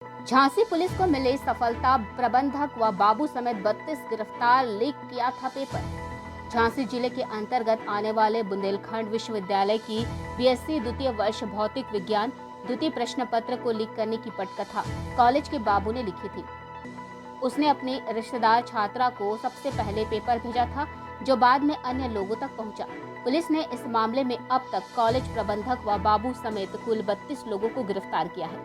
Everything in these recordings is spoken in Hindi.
झांसी पुलिस को मिली सफलता, प्रबंधक व बाबू समेत 32 गिरफ्तार, लीक किया था पेपर। झांसी जिले के अंतर्गत आने वाले बुंदेलखंड विश्वविद्यालय की बीएससी द्वितीय वर्ष भौतिक विज्ञान द्वितीय प्रश्न पत्र को लीक करने की पटकथा कॉलेज के बाबू ने लिखी थी। उसने अपनी रिश्तेदार छात्रा को सबसे पहले पेपर भेजा था, जो बाद में अन्य लोगों तक पहुंचा। पुलिस ने इस मामले में अब तक कॉलेज प्रबंधक व बाबू समेत कुल 32 लोगों को गिरफ्तार किया है,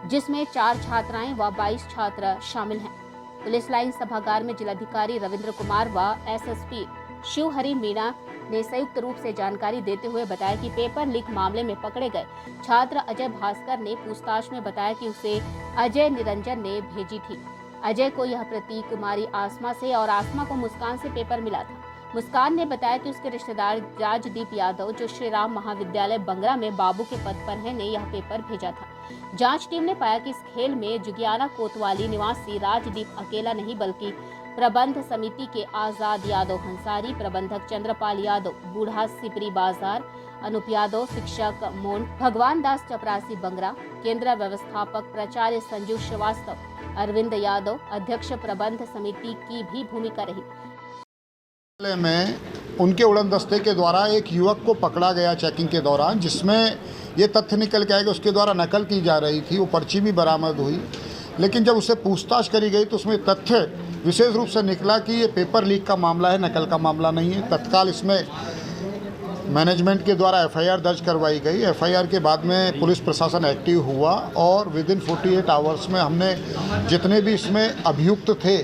जिसमें 4 छात्राएं व 22 छात्र शामिल हैं। पुलिस लाइन सभागार में जिलाधिकारी रविंद्र कुमार व एसएसपी शिवहरी मीणा ने संयुक्त रूप से जानकारी देते हुए बताया कि पेपर लीक मामले में पकड़े गए छात्र अजय भास्कर ने पूछताछ में बताया कि उसे अजय निरंजन ने भेजी थी। अजय को यह प्रति कुमारी आसमा से और आसमा को मुस्कान से पेपर मिला था। मुस्कान ने बताया कि उसके रिश्तेदार राजदीप यादव, जो श्री राम महाविद्यालय बंगरा में बाबू के पद पर है, ने यह पेपर भेजा था। जांच टीम ने पाया कि इस खेल में जुगियाना कोतवाली निवासी राजदीप अकेला नहीं, बल्कि प्रबंध समिति के आजाद यादव हंसारी, प्रबंधक चंद्रपाल यादव बूढ़ा सिपरी बाजार, अनुप यादव शिक्षक मोन, भगवान दास चपरासी बंगरा, केंद्र व्यवस्थापक प्राचार्य संजू श्रीवास्तव, अरविंद यादव अध्यक्ष प्रबंध समिति की भी भूमिका रही। में उनके उड़न दस्ते के द्वारा एक युवक को पकड़ा गया चेकिंग के दौरान, जिसमें ये तथ्य निकल के आया कि उसके द्वारा नकल की जा रही थी। वो पर्ची भी बरामद हुई, लेकिन जब उससे पूछताछ करी गई तो उसमें तथ्य विशेष रूप से निकला कि ये पेपर लीक का मामला है, नकल का मामला नहीं है। तत्काल इसमें मैनेजमेंट के द्वारा एफआईआर दर्ज करवाई गई। एफआईआर के बाद में पुलिस प्रशासन एक्टिव हुआ और विदिन 48 आवर्स में हमने जितने भी इसमें अभियुक्त थे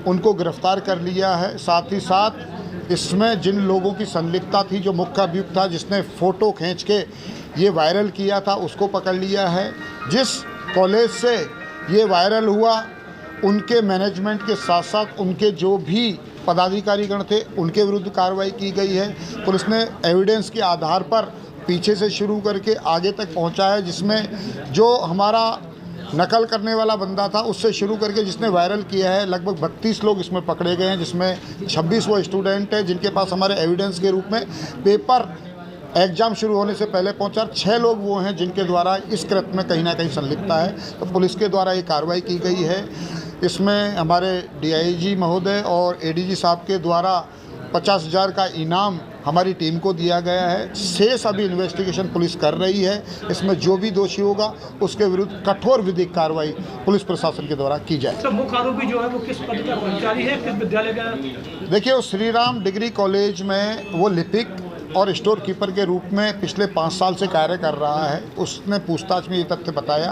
उनको गिरफ्तार कर लिया है। साथ ही साथ इसमें जिन लोगों की संलिप्तता थी, जो मुख्य अभियुक्त था जिसने फ़ोटो खींच के ये वायरल किया था, उसको पकड़ लिया है। जिस कॉलेज से ये वायरल हुआ उनके मैनेजमेंट के साथ साथ उनके जो भी पदाधिकारीगण थे उनके विरुद्ध कार्रवाई की गई है। पुलिस ने एविडेंस के आधार पर पीछे से शुरू करके आगे तक पहुंचा है, जिसमें जो हमारा नकल करने वाला बंदा था उससे शुरू करके जिसने वायरल किया है, लगभग 32 लोग इसमें पकड़े गए हैं, जिसमें 26 वो स्टूडेंट हैं जिनके पास हमारे एविडेंस के रूप में पेपर एग्ज़ाम शुरू होने से पहले पहुंचा। 6 लोग वो हैं जिनके द्वारा इस कृत्य में कहीं ना कहीं संलिप्तता है। तो पुलिस के द्वारा ये कार्रवाई की गई है। इसमें हमारे डीआईजी महोदय और एडीजी साहब के द्वारा 50,000 का इनाम हमारी टीम को दिया गया है। शेष अभी इन्वेस्टिगेशन पुलिस कर रही है। इसमें जो भी दोषी होगा उसके विरुद्ध कठोर विधिक कार्रवाई पुलिस प्रशासन के द्वारा की जाए। तो मुख्य आरोपी जो है वो किस पद का कर्मचारी है, किस विद्यालय का? देखिए, वो श्री राम डिग्री कॉलेज में वो लिपिक और स्टोर कीपर के रूप में पिछले 5 साल से कार्य कर रहा है। उसने पूछताछ में ये तथ्य बताया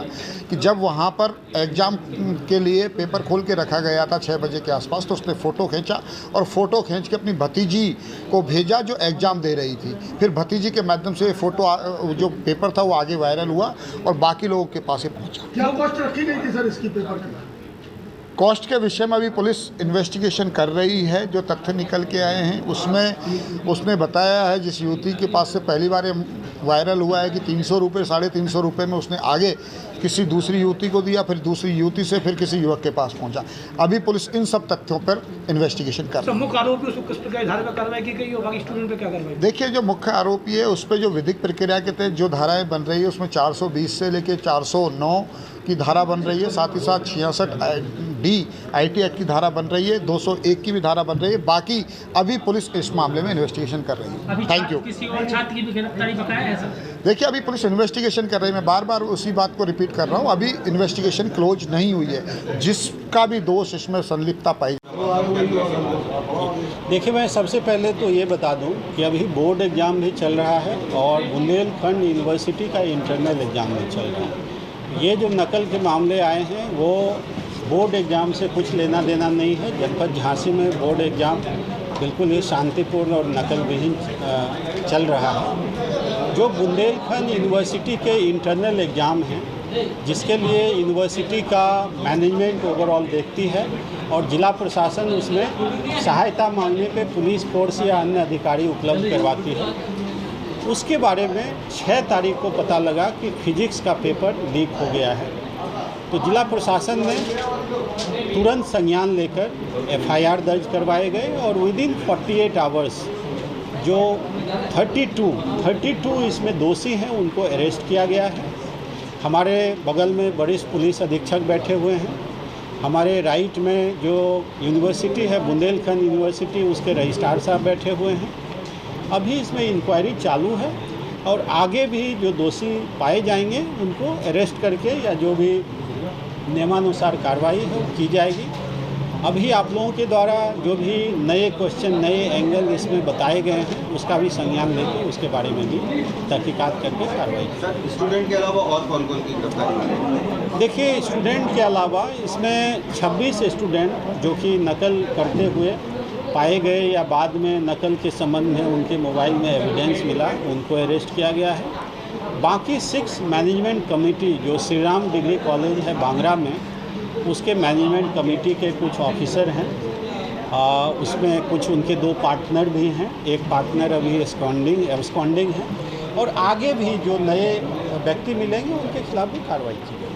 कि जब वहाँ पर एग्ज़ाम के लिए पेपर खोल के रखा गया था 6 बजे के आसपास, तो उसने फ़ोटो खींचा और फ़ोटो खींच के अपनी भतीजी को भेजा जो एग्ज़ाम दे रही थी। फिर भतीजी के माध्यम से फ़ोटो जो पेपर था वो आगे वायरल हुआ और बाकी लोगों के पास ही पहुँचा। क्या कॉस्ट रखी गई थी सर इसकी पेपर की? कॉस्ट के विषय में अभी पुलिस इन्वेस्टिगेशन कर रही है। जो तथ्य निकल के आए हैं उसमें उसने बताया है, जिस युवती के पास से पहली बार ये वायरल हुआ है कि 300 रुपये 350 रुपये में उसने आगे किसी दूसरी युवती को दिया, फिर दूसरी युवती से फिर किसी युवक के पास पहुंचा। अभी पुलिस इन सब तथ्यों पर इन्वेस्टिगेशन कर रही है। मुख्य आरोपी उसको किस प्रकार धारा पर कार्रवाई की गई और बाकी स्टूडेंट पे क्या कार्रवाई? देखिए, जो मुख्य आरोपी है उस पर जो विधिक प्रक्रिया के तहत जो धाराएँ बन रही है उसमें 420 से लेकर 409 की धारा बन रही है। साथ ही साथ 66D IT एक्ट की धारा बन रही है, 201 की भी धारा बन रही है। बाकी अभी पुलिस इस मामले में इन्वेस्टिगेशन कर रही है। Thank you. किसी और छात्र की भी गिरफ्तारी बकाया है सर? देखिए, अभी पुलिस इन्वेस्टिगेशन कर रही है। मैं बार बार उसी बात को रिपीट कर रहा हूँ, अभी इन्वेस्टिगेशन क्लोज नहीं हुई है। जिसका भी दोष इसमें संलिप्तता पाई। देखिए, मैं सबसे पहले तो ये बता दूं कि अभी बोर्ड एग्ज़ाम भी चल रहा है और बुंदेलखंड यूनिवर्सिटी का इंटरनल एग्ज़ाम भी चल रहा है। ये जो नकल के मामले आए हैं वो बोर्ड एग्ज़ाम से कुछ लेना देना नहीं है। जनपद झांसी में बोर्ड एग्ज़ाम बिल्कुल ही शांतिपूर्ण और नकल विहीन चल रहा है। जो बुंदेलखंड यूनिवर्सिटी के इंटरनल एग्ज़ाम हैं, जिसके लिए यूनिवर्सिटी का मैनेजमेंट ओवरऑल देखती है और जिला प्रशासन उसमें सहायता मांगने पे पुलिस फोर्स या अन्य अधिकारी उपलब्ध करवाती है, उसके बारे में 6 तारीख को पता लगा कि फिजिक्स का पेपर लीक हो गया है। तो जिला प्रशासन ने तुरंत संज्ञान लेकर एफआईआर दर्ज करवाए गए और विदिन 48 आवर्स जो 32 इसमें दोषी हैं उनको अरेस्ट किया गया है हमारे बगल में वरिष्ठ पुलिस अधीक्षक बैठे हुए हैं। हमारे राइट में जो यूनिवर्सिटी है बुंदेलखंड यूनिवर्सिटी, उसके रजिस्ट्रार साहब बैठे हुए हैं। अभी इसमें इंक्वायरी चालू है और आगे भी जो दोषी पाए जाएंगे उनको अरेस्ट करके या जो भी नियमानुसार कार्रवाई है की जाएगी। अभी आप लोगों के द्वारा जो भी नए क्वेश्चन, नए एंगल इसमें बताए गए हैं उसका भी संज्ञान लेकर उसके बारे में भी तहकीकात करके कार्रवाई की। सर, स्टूडेंट के अलावा और कौन कौन की गिरफ्तारी? देखिए, स्टूडेंट के अलावा इसमें 26 स्टूडेंट जो कि नकल करते हुए पाए गए या बाद में नकल के संबंध में उनके मोबाइल में एविडेंस मिला, उनको अरेस्ट किया गया है। बाकी 6 मैनेजमेंट कमेटी जो श्री राम डिग्री कॉलेज है बांगरा में, उसके मैनेजमेंट कमेटी के कुछ ऑफिसर हैं। उसमें कुछ उनके 2 पार्टनर भी हैं। एक पार्टनर अभी एब्सकॉन्डिंग है और आगे भी जो नए व्यक्ति मिलेंगे उनके खिलाफ भी कार्रवाई की जाएगी।